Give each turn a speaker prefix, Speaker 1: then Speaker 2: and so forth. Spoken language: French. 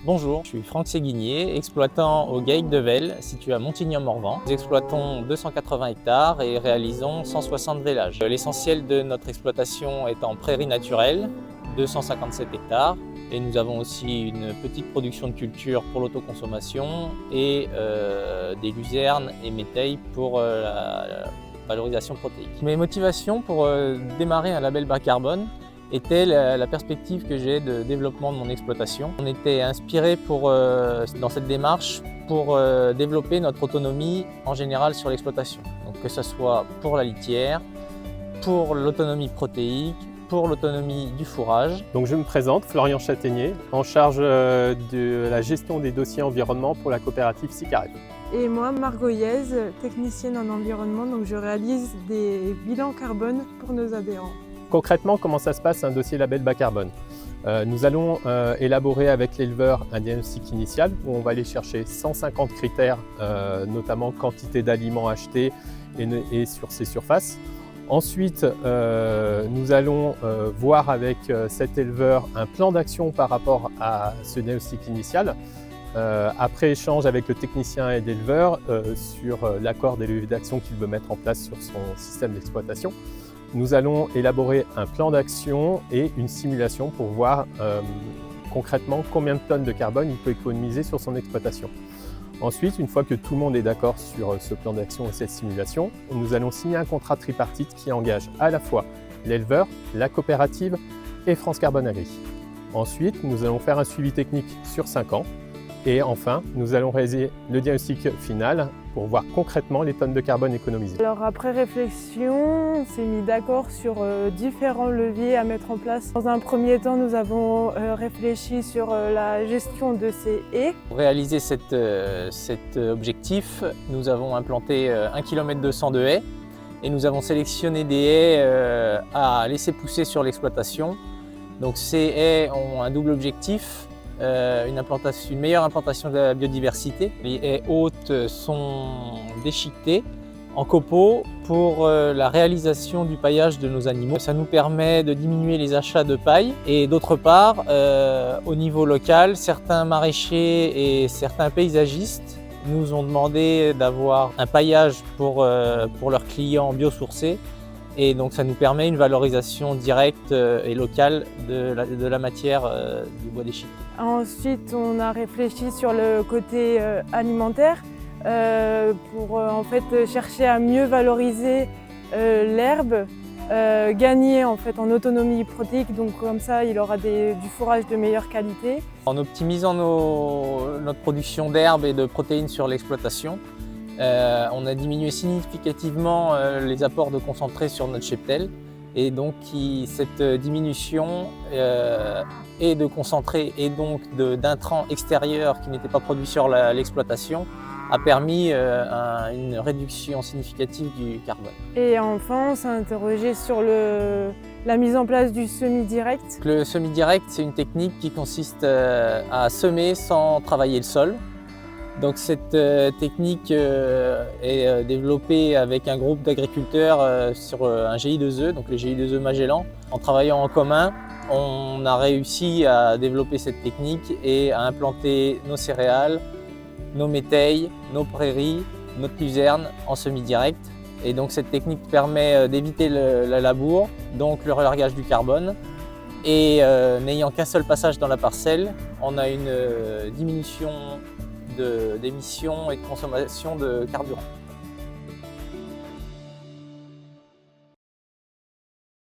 Speaker 1: Bonjour, je suis Franck Séguinier, exploitant au GAIC de Velle, situé à Montigny-en-Morvan. Nous exploitons 280 hectares et réalisons 160 vélages. L'essentiel de notre exploitation est en prairie naturelle, 257 hectares. Et nous avons aussi une petite production de culture pour l'autoconsommation et des luzernes et métailles pour la valorisation protéique. Mes motivations pour démarrer un label bas carbone était la perspective que j'ai de développement de mon exploitation. On était inspiré dans cette démarche pour développer notre autonomie en général sur l'exploitation. Donc que ce soit pour la litière, pour l'autonomie protéique, pour l'autonomie du fourrage.
Speaker 2: Donc je me présente, Florian Châtaignier, en charge de la gestion des dossiers environnement pour la coopérative Sicaret.
Speaker 3: Et moi, Margot Yaez, technicienne en environnement, donc je réalise des bilans carbone pour nos adhérents.
Speaker 2: Concrètement, comment ça se passe un dossier label bas carbone? Nous allons élaborer avec l'éleveur un diagnostic initial où on va aller chercher 150 critères, notamment quantité d'aliments achetés et sur ces surfaces. Ensuite, nous allons voir avec cet éleveur un plan d'action par rapport à ce diagnostic initial. Après échange avec le technicien et l'éleveur sur l'accord des leviers d'action qu'il veut mettre en place sur son système d'exploitation. Nous allons élaborer un plan d'action et une simulation pour voir concrètement combien de tonnes de carbone il peut économiser sur son exploitation. Ensuite, une fois que tout le monde est d'accord sur ce plan d'action et cette simulation, nous allons signer un contrat tripartite qui engage à la fois l'éleveur, la coopérative et France Carbone Agri. Ensuite, nous allons faire un suivi technique sur 5 ans. Et enfin, nous allons réaliser le diagnostic final pour voir concrètement les tonnes de carbone économisées.
Speaker 3: Alors après réflexion, on s'est mis d'accord sur différents leviers à mettre en place. Dans un premier temps, nous avons réfléchi sur la gestion de ces haies.
Speaker 1: Pour réaliser cet objectif, nous avons implanté 1,2 km de haies et nous avons sélectionné des haies à laisser pousser sur l'exploitation. Donc ces haies ont un double objectif. Une meilleure implantation de la biodiversité. Les haies hautes sont déchiquetées en copeaux pour la réalisation du paillage de nos animaux. Ça nous permet de diminuer les achats de paille et d'autre part, au niveau local, certains maraîchers et certains paysagistes nous ont demandé d'avoir un paillage pour leurs clients biosourcés. Et donc ça nous permet une valorisation directe et locale de la matière du bois déchiqueté.
Speaker 3: Ensuite, on a réfléchi sur le côté alimentaire pour en fait chercher à mieux valoriser l'herbe, gagner en fait en autonomie protéique, donc comme ça il aura du fourrage de meilleure qualité.
Speaker 1: En optimisant notre production d'herbe et de protéines sur l'exploitation, on a diminué significativement les apports de concentré sur notre cheptel et donc cette diminution et de concentré et donc d'intrants extérieurs qui n'étaient pas produits sur l'exploitation a permis une réduction significative du carbone.
Speaker 3: Et enfin, on s'est interrogé sur la mise en place du semi-direct.
Speaker 1: Le semi-direct, c'est une technique qui consiste à semer sans travailler le sol. Donc cette technique est développée avec un groupe d'agriculteurs sur un GI2E, donc le GI2E Magellan. En travaillant en commun, on a réussi à développer cette technique et à implanter nos céréales, nos métailles, nos prairies, notre luzerne en semi-direct. Et donc cette technique permet d'éviter la labour, donc le relargage du carbone. Et n'ayant qu'un seul passage dans la parcelle, on a une diminution d'émissions et de consommation de carburant.